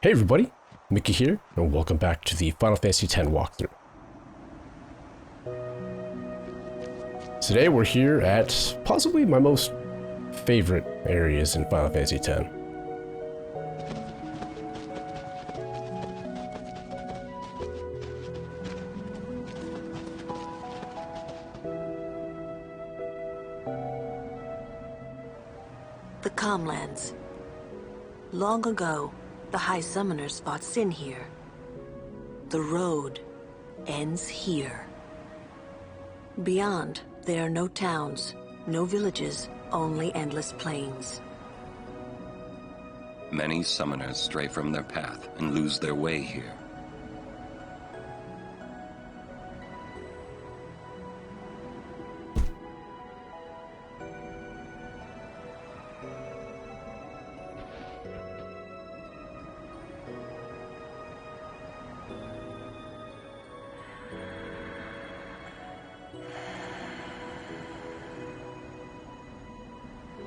Hey everybody, Mickey here, and welcome back to the Final Fantasy X walkthrough. Today we're here at possibly my most favorite areas in Final Fantasy X. The Calmlands. Long ago, the High Summoners fought Sin here. The road ends here. Beyond, there are no towns, no villages, only endless plains. Many summoners stray from their path and lose their way here.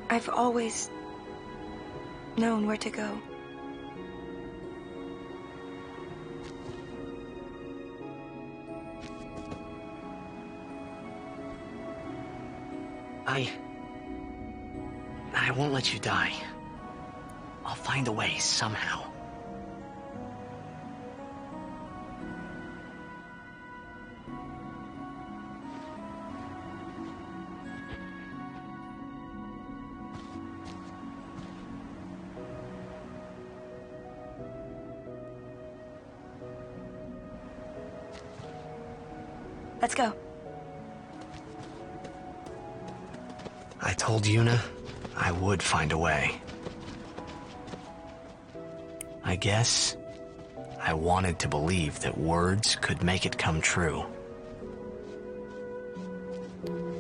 I've always known where to go. I won't let you die. I'll find a way somehow. Let's go. I told Yuna I would find a way. I guess I wanted to believe that words could make it come true.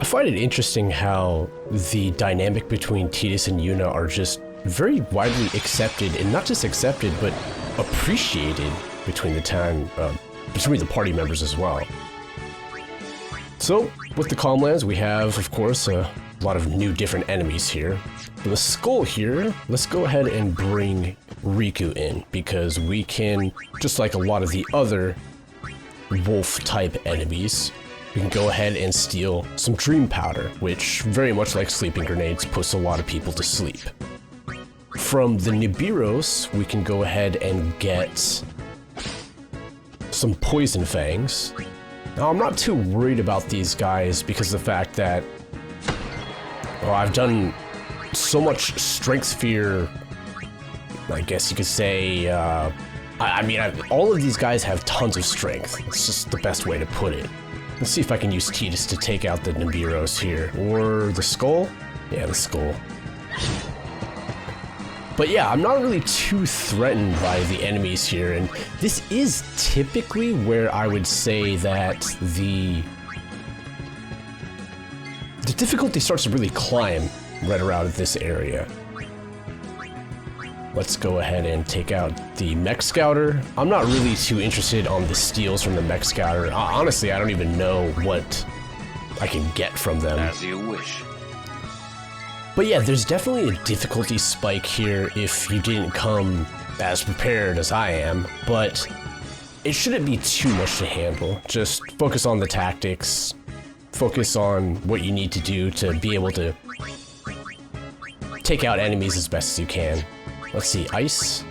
I find it interesting how the dynamic between Tidus and Yuna are just very widely accepted, and not just accepted, but appreciated between the party members as well. So, with the Calmlands, we have, of course, a lot of new different enemies here. For the skull here, let's go ahead and bring Riku in, because we can, just like a lot of the other wolf-type enemies, we can go ahead and steal some dream powder, which, very much like sleeping grenades, puts a lot of people to sleep. From the Nibiros, we can go ahead and get some poison fangs. Now, I'm not too worried about these guys because of the fact that, well, I've done so much strength sphere, I guess you could say. All of these guys have tons of strength. It's just the best way to put it. Let's see if I can use Tidus to take out the Nibiros here. Or the skull? Yeah, the skull. But yeah, I'm not really too threatened by the enemies here, and this is typically where I would say that the difficulty starts to really climb right around this area. Let's go ahead and take out the Mech Scouter. I'm not really too interested on the steals from the Mech Scouter. Honestly, I don't even know what I can get from them. As you wish. But yeah, there's definitely a difficulty spike here if you didn't come as prepared as I am, but it shouldn't be too much to handle. Just focus on the tactics, focus on what you need to do to be able to take out enemies as best as you can. Let's see, ice?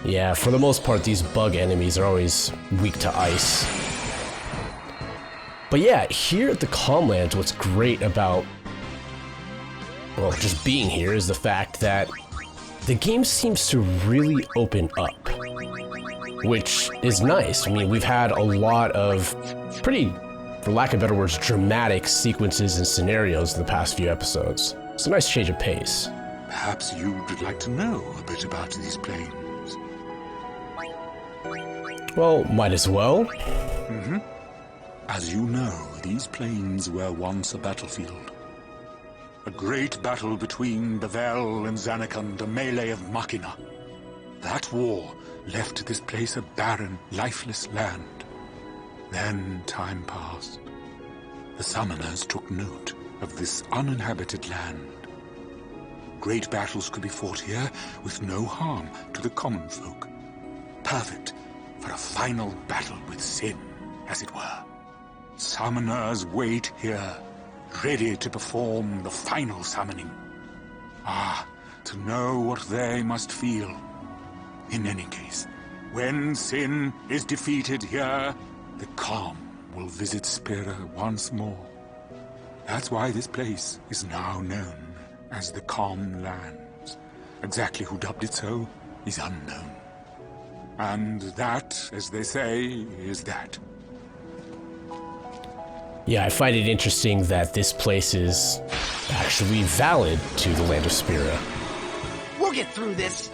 Yeah, for the most part, these bug enemies are always weak to ice. But yeah, here at the Calmlands, what's great about, well, just being here is the fact that the game seems to really open up, which is nice. I mean, we've had a lot of pretty, for lack of better words, dramatic sequences and scenarios in the past few episodes. It's a nice change of pace. Perhaps you'd like to know a bit about these plains. Well, might as well. As you know, these plains were once a battlefield. A great battle between Bevel and Zanarkand, a melee of Machina. That war left this place a barren, lifeless land. Then time passed. The summoners took note of this uninhabited land. great battles could be fought here with no harm to the common folk. Perfect for a final battle with sin, as it were. Summoners wait here, ready to perform the final summoning. Ah, to know what they must feel. In any case, when sin is defeated here, the calm will visit Spira once more. That's why this place is now known as the Calm Lands. Exactly who dubbed it so is unknown. And that, as they say, is that. Yeah, I find it interesting that this place is actually valid to the Land of Spira. We'll get through this.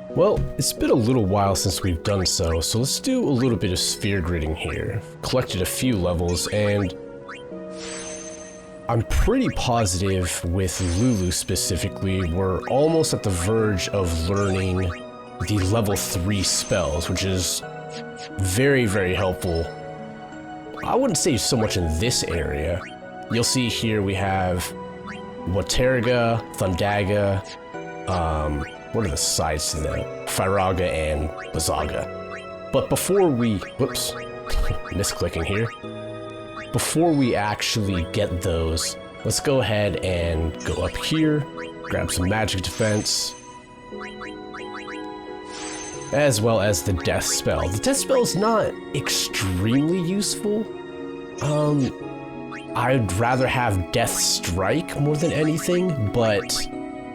Well, it's been a little while since we've done so let's do a little bit of sphere gridding here. Collected a few levels, and I'm pretty positive with Lulu specifically, we're almost at the verge of learning the level 3 spells, which is very, very helpful. I wouldn't say so much in this area. You'll see here we have Waterga, Thundaga, what are the sides to them? Firaga and Bazaga. But before we... Whoops. Misclicking here. Before we actually get those, let's go ahead and go up here, grab some magic defense, as well as the death spell. The death spell is not extremely useful. I'd rather have death strike more than anything, but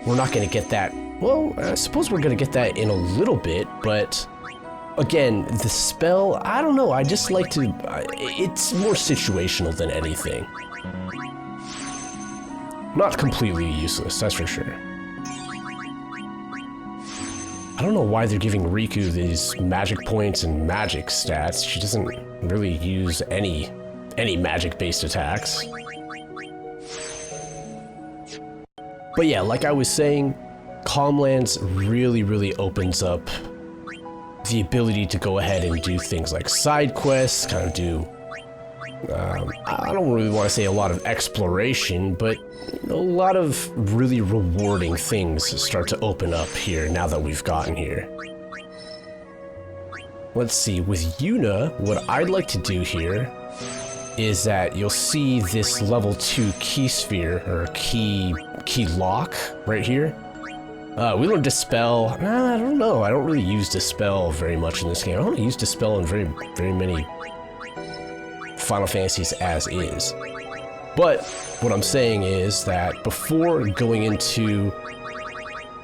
we're not going to get that. Well, I suppose we're going to get that in a little bit, but again, the spell, I don't know, I just like to, it's more situational than anything. Not completely useless, that's for sure. I don't know why they're giving Riku these magic points and magic stats. She doesn't really use any magic-based attacks. But yeah, like I was saying, Calmlands really opens up the ability to go ahead and do things like side quests, kind of do, I don't really want to say a lot of exploration, but a lot of really rewarding things start to open up here now that we've gotten here. Let's see, with Yuna, what I'd like to do here is that you'll see this level 2 key sphere, or key lock, right here. We learned Dispel. I don't know. I don't really use Dispel very much in this game. I don't use Dispel in very many Final Fantasies as is. But what I'm saying is that before going into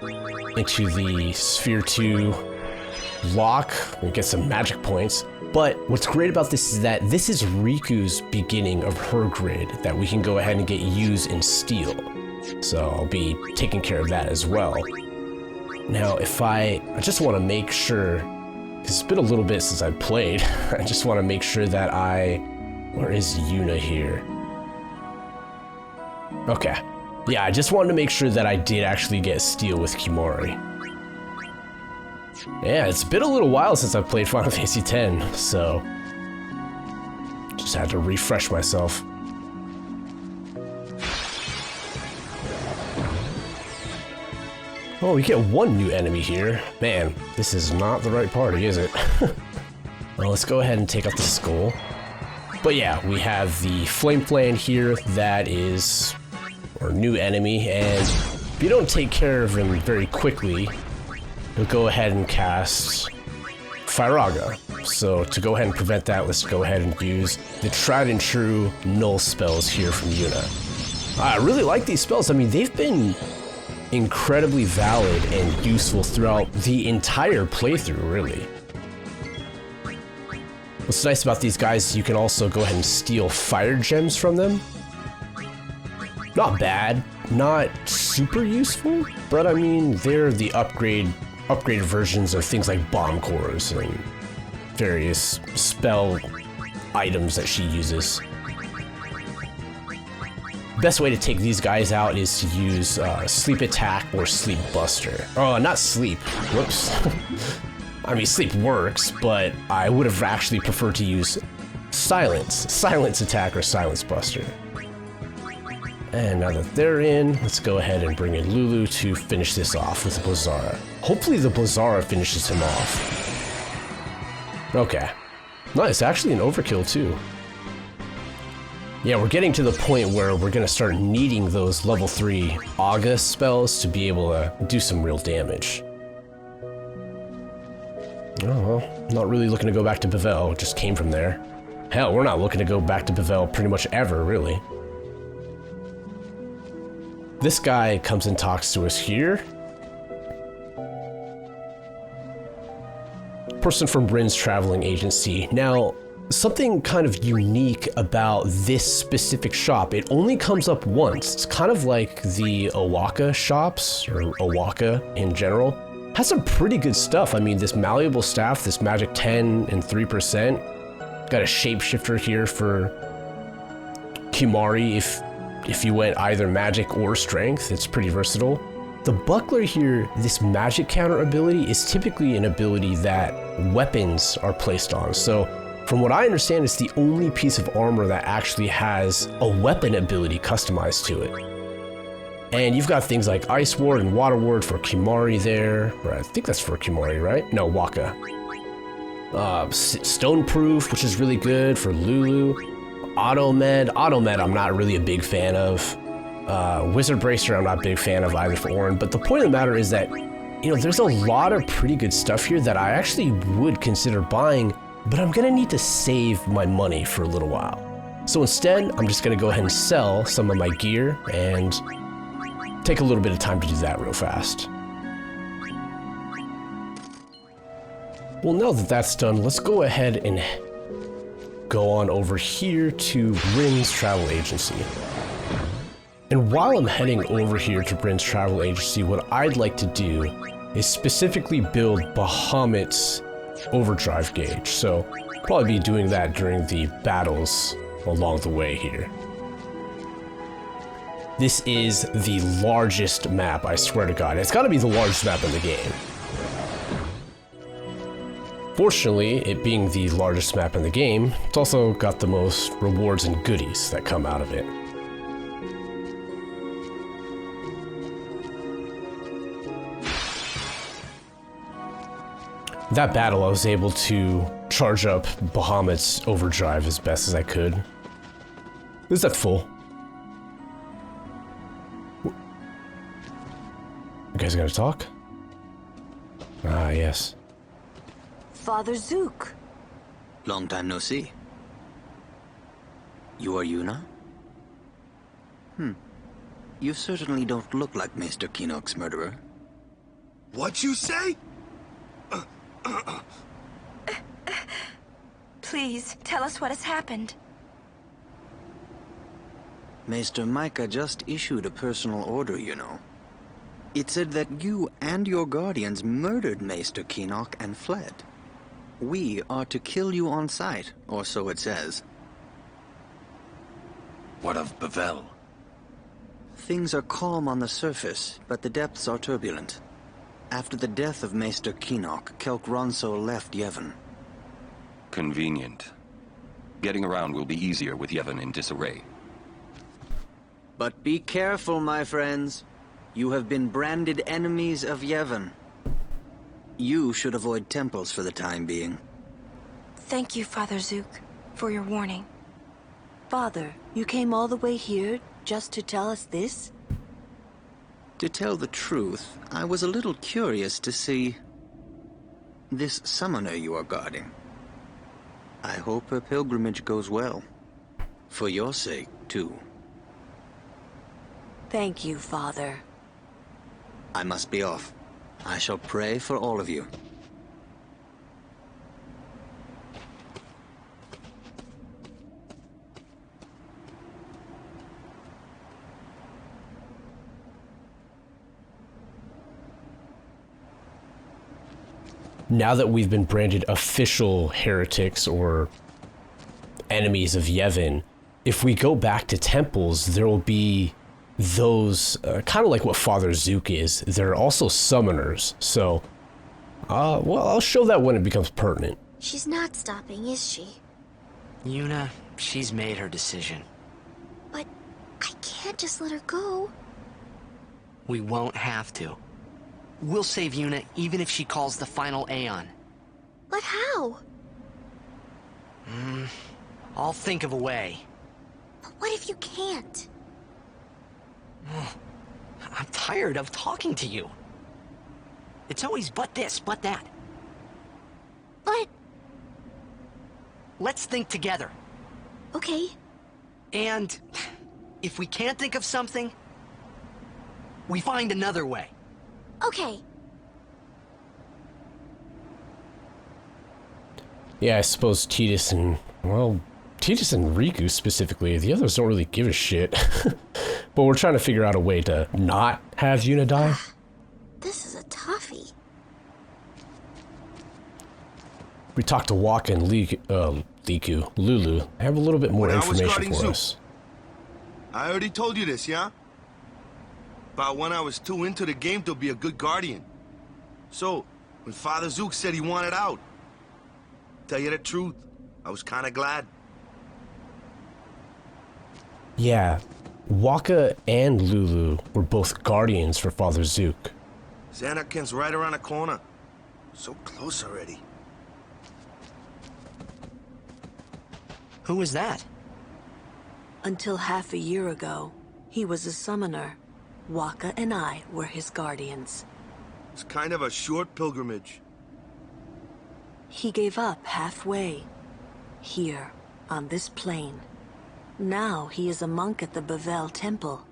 the Sphere 2 lock, we get some magic points. But what's great about this is that this is Riku's beginning of her grid that we can go ahead and get used in Steel. So I'll be taking care of that as well. Now, if I just want to make sure, because it's been a little bit since I've played, I just want to make sure that where is Yuna here? Okay. Yeah, I just wanted to make sure that I did actually get Steel with Kimori. Yeah, it's been a little while since I've played Final Fantasy X, so just had to refresh myself. Oh, we get one new enemy here. Man, this is not the right party, is it? Well, let's go ahead and take out the skull. But yeah, we have the Flame Flan here that is our new enemy, and if you don't take care of him very quickly, you'll go ahead and cast Firaga. So to go ahead and prevent that, let's go ahead and use the tried and true null spells here from Yuna. I really like these spells. I mean, they've been incredibly valid and useful throughout the entire playthrough, really. What's nice about these guys is you can also go ahead and steal fire gems from them. Not bad, not super useful, but I mean, they're the upgraded versions of things like bomb cores and various spell items that she uses. Best way to take these guys out is to use Sleep Attack or Sleep Buster. Oh, not Sleep. Whoops. I mean, Sleep works, but I would have actually preferred to use Silence Attack or Silence Buster. And now that they're in, let's go ahead and bring in Lulu to finish this off with Blazara. Hopefully the Blazara finishes him off. Okay. Nice, actually an overkill too. Yeah, we're getting to the point where we're gonna start needing those level 3 August spells to be able to do some real damage. Oh well, not really looking to go back to Bevel, just came from there. Hell, we're not looking to go back to Bevel pretty much ever, really. This guy comes and talks to us here. Person from Bryn's traveling agency. Now, something kind of unique about this specific shop, it only comes up once. It's kind of like the Owaka shops, or Owaka in general. Has some pretty good stuff. I mean, this malleable staff, this magic 10 and 3%. Got a shapeshifter here for Kimari if you went either magic or strength. It's pretty versatile. The buckler here, this magic counter ability, is typically an ability that weapons are placed on. So from what I understand, it's the only piece of armor that actually has a weapon ability customized to it. And you've got things like Ice Ward and Water Ward for Kimari there. Or I think that's for Kimari, right? No, Waka. Stone Proof, which is really good for Lulu. Automed I'm not really a big fan of. Wizard Bracer I'm not a big fan of either for Orin, but the point of the matter is that, you know, there's a lot of pretty good stuff here that I actually would consider buying, but I'm gonna need to save my money for a little while. So instead, I'm just gonna go ahead and sell some of my gear and take a little bit of time to do that real fast. Well, now that that's done, let's go ahead and go on over here to Bryn's travel agency. And while I'm heading over here to Bryn's travel agency, what I'd like to do is specifically build Bahamut's overdrive gauge. So probably be doing that during the battles along the way here. This is the largest map, I swear to God. It's gotta be the largest map in the game. Fortunately, it being the largest map in the game, it's also got the most rewards and goodies that come out of it. That battle, I was able to charge up Bahamut's overdrive as best as I could. Is that full? You guys gonna talk? Ah, yes. Father Zuke. Long time no see. You are Yuna? You certainly don't look like Maester Kinok's murderer. What you say? Please, tell us what has happened. Maester Micah just issued a personal order, you know. It said that you and your guardians murdered Maester Kinok and fled. We are to kill you on sight, or so it says. What of Bevel? Things are calm on the surface, but the depths are turbulent. After the death of Maester Kinok, Kelk Ronso left Yevon. Convenient. Getting around will be easier with Yevon in disarray. But be careful, my friends. You have been branded enemies of Yevon. You should avoid temples for the time being. Thank you, Father Zuke, for your warning. Father, you came all the way here just to tell us this? To tell the truth, I was a little curious to see this summoner you are guarding. I hope her pilgrimage goes well. For your sake, too. Thank you, Father. I must be off. I shall pray for all of you. Now that we've been branded official heretics or enemies of Yevon, if we go back to temples, there will be those, kind of like what Father Zuke is. They're also summoners, so, well, I'll show that when it becomes pertinent. She's not stopping, is she? Yuna, she's made her decision. But I can't just let her go. We won't have to. We'll save Yuna even if she calls the final Aeon. But how? I'll think of a way. But what if you can't? I'm tired of talking to you. It's always but this, but that. But... Let's think together. Okay. And if we can't think of something, we find another way. Okay. Yeah, I suppose Tidus and, well, Tidus and Riku specifically, the others don't really give a shit. But we're trying to figure out a way to not have Yuna die. This is a toughie. We talked to Waka and Lulu. They have a little bit more information for us. I already told you this, yeah? About when I was too into the game to be a good guardian. So, when Father Zuke said he wanted out, tell you the truth, I was kind of glad. Yeah, Waka and Lulu were both guardians for Father Zuke. Xanakin's right around the corner. So close already. Who was that? Until half a year ago, he was a summoner. Waka and I were his guardians. It's kind of a short pilgrimage. He gave up halfway. Here, on this plane. Now he is a monk at the Bavel Temple.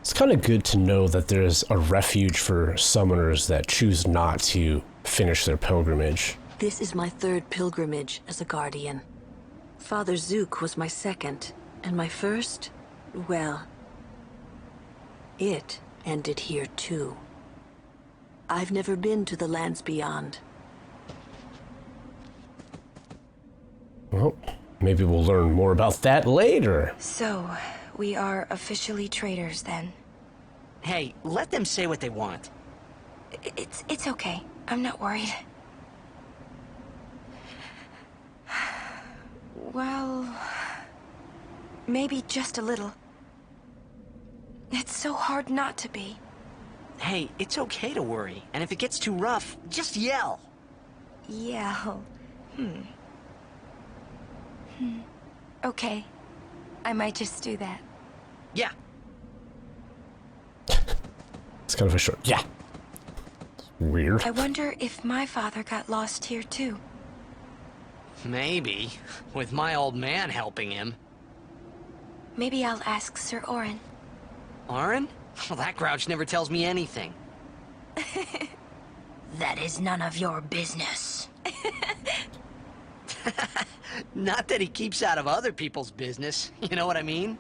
It's kind of good to know that there's a refuge for summoners that choose not to finish their pilgrimage. This is my third pilgrimage as a guardian. Father Zuke was my second, and my first, well, it ended here too. I've never been to the lands beyond. Well, maybe we'll learn more about that later. So, we are officially traitors then. Hey, let them say what they want. It's okay. I'm not worried. Well, maybe just a little. It's so hard not to be. Hey, it's okay to worry, and if it gets too rough, just yell. Yell. Okay. I might just do that. Yeah. It's kind of a short, yeah. It's weird. I wonder if my father got lost here too. Maybe, with my old man helping him. Maybe I'll ask Sir Orin. Orin? Well, that grouch never tells me anything. That is none of your business. Not that he keeps out of other people's business, you know what I mean?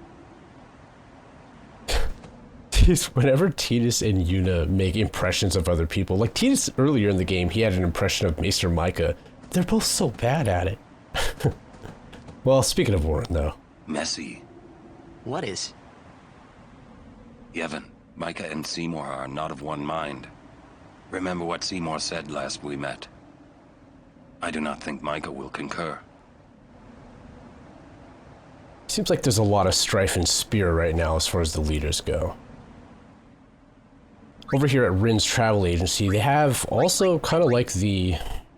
Whenever Tidus and Yuna make impressions of other people, like Tidus earlier in the game, he had an impression of Maester Micah. They're both so bad at it. Well, speaking of Orin, though. Messy. What is? Yevon, Micah and Seymour are not of one mind. Remember what Seymour said last we met. I do not think Micah will concur. Seems like there's a lot of strife and spear right now as far as the leaders go. Over here at Rin's travel agency, they have also kind of like the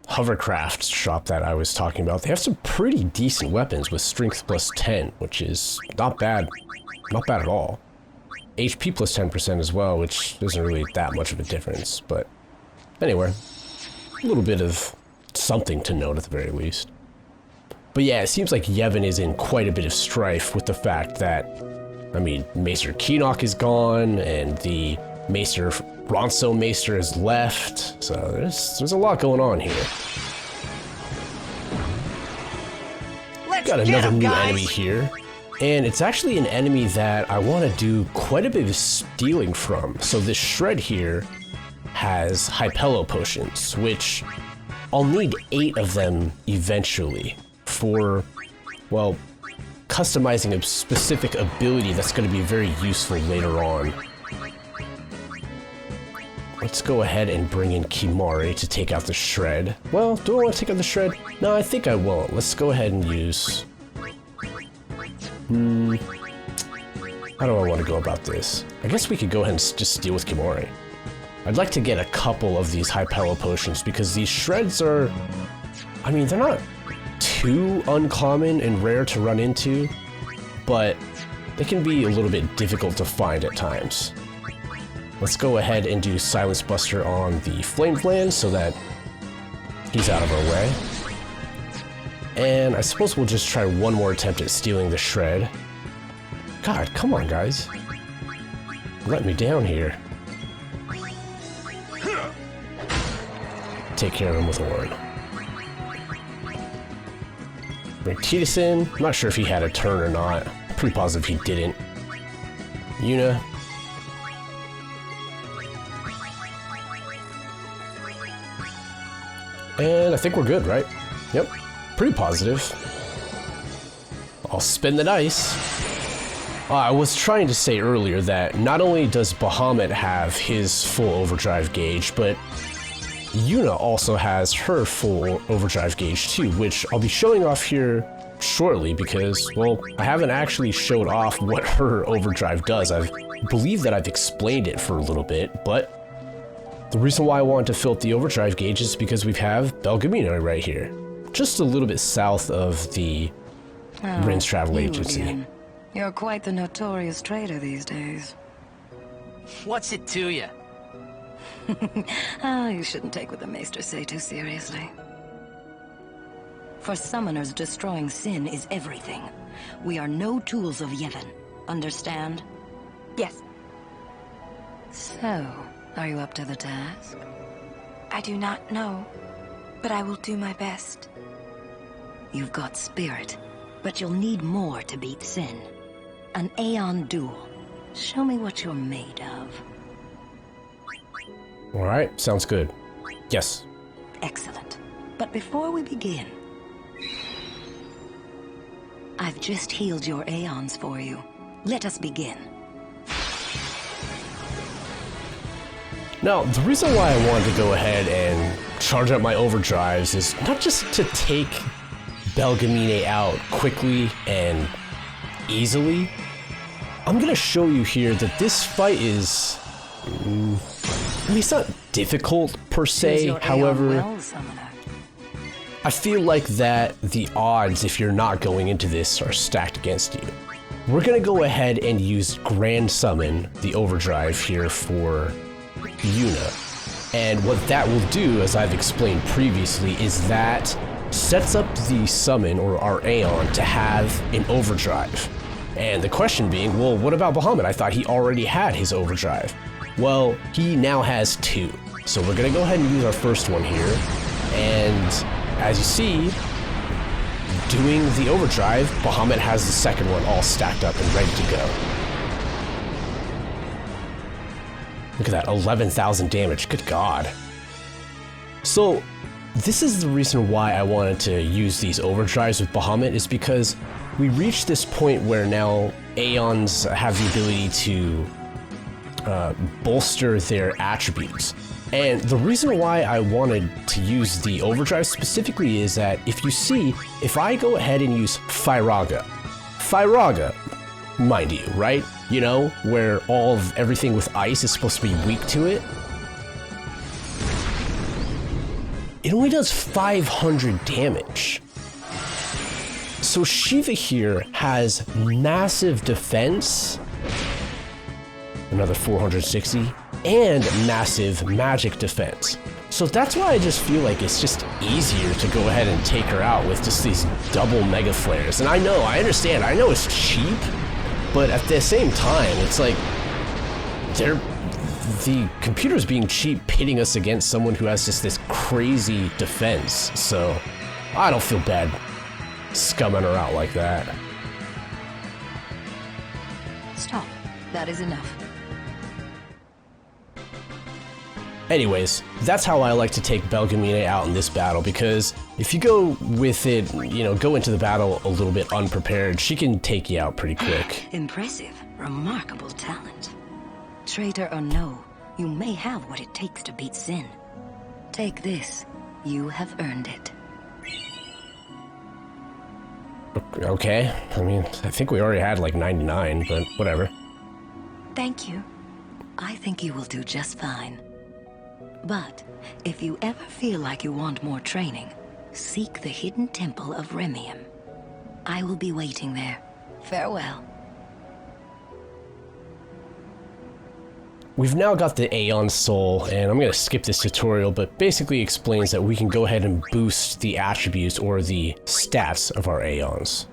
hovercraft shop that I was talking about. They have some pretty decent weapons with strength plus 10, which is not bad. Not bad at all. HP plus 10% as well, which isn't really that much of a difference, but anyway, a little bit of something to note at the very least. But yeah, it seems like Yevon is in quite a bit of strife with the fact that, I mean, Maester Keenock is gone, and the Maester Ronso Maester is left, so there's a lot going on here. Got another new enemy here, and it's actually an enemy that I want to do quite a bit of stealing from. So this shred here has Hypello potions, which I'll need 8 of them eventually for, well, customizing a specific ability that's going to be very useful later on. Let's go ahead and bring in Kimahri to take out the shred. Well, do I want to take out the shred? No, I think I won't. Let's go ahead and use How do I want to go about this? I guess we could go ahead and just deal with Kimori. I'd like to get a couple of these high pillow potions because these shreds are... I mean, they're not too uncommon and rare to run into, but they can be a little bit difficult to find at times. Let's go ahead and do Silence Buster on the Flame Gland so that he's out of our way. And I suppose we'll just try one more attempt at stealing the shred. God, come on, guys. Let me down here. Take care of him with a word. Bring Titus in. I'm not sure if he had a turn or not. Pretty positive he didn't. Yuna. And I think we're good, right? Yep. Pretty positive. I'll spin the dice. I was trying to say earlier that not only does Bahamut have his full overdrive gauge, but Yuna also has her full overdrive gauge too, which I'll be showing off here shortly because, well, I haven't actually showed off what her overdrive does. I believe that I've explained it for a little bit, but the reason why I wanted to fill up the overdrive gauge is because we have Belgemine right here, just a little bit south of the Rin's Travel Agency. Again. You're quite the notorious traitor these days. What's it to you? Oh, you shouldn't take what the Maesters say too seriously. For summoners, destroying sin is everything. We are no tools of Yevon. Understand? Yes, So, are you up to the task? I do not know, but I will do my best. You've got spirit, but you'll need more to beat sin. An Aeon duel. Show me what you're made of. Alright, sounds good. Yes. Excellent. But before we begin, I've just healed your Aeons for you. Let us begin. Now, the reason why I wanted to go ahead and charge up my overdrives is not just to take Belgemine out quickly and easily. I'm gonna show you here that this fight is... I mean, it's not difficult per se, however, I feel like that the odds, if you're not going into this, are stacked against you. We're gonna go ahead and use Grand Summon, the overdrive here for Yuna. And what that will do, as I've explained previously, is that sets up the summon, or our Aeon, to have an overdrive. And the question being, well, what about Bahamut? I thought he already had his overdrive. Well, he now has two. So we're gonna go ahead and use our first one here. And as you see, doing the overdrive, Bahamut has the second one all stacked up and ready to go. Look at that, 11,000 damage, good God. So, this is the reason why I wanted to use these overdrives with Bahamut, is because we reached this point where now Aeons have the ability to bolster their attributes. And the reason why I wanted to use the overdrive specifically is that if you see, if I go ahead and use Firaga, mind you, right? You know, where all of everything with ice is supposed to be weak to it. It only does 500 damage. So Shiva here has massive defense, another 460, and massive magic defense. So that's why I just feel like it's just easier to go ahead and take her out with just these double mega flares. And I understand, I know it's cheap, but at the same time, it's like, the computer's being cheap pitting us against someone who has just this crazy defense. So I don't feel bad scumming her out like that. Stop. That is enough. Anyways, that's how I like to take Belgemine out in this battle, because if you go with it, you know, go into the battle a little bit unprepared, she can take you out pretty quick. Impressive. Remarkable talent. Traitor or no, you may have what it takes to beat sin. Take this. You have earned it. Okay, I mean, I think we already had like 99, but whatever. Thank you. I think you will do just fine. But if you ever feel like you want more training, seek the hidden temple of Remium. I will be waiting there. Farewell. We've now got the Aeon Soul, and I'm going to skip this tutorial, but basically explains that we can go ahead and boost the attributes or the stats of our Aeons.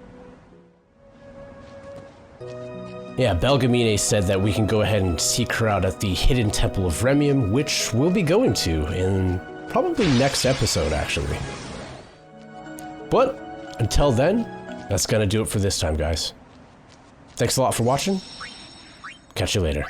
Yeah, Belgemine said that we can go ahead and seek her out at the Hidden Temple of Remium, which we'll be going to in probably next episode, actually. But until then, that's going to do it for this time, guys. Thanks a lot for watching. Catch you later.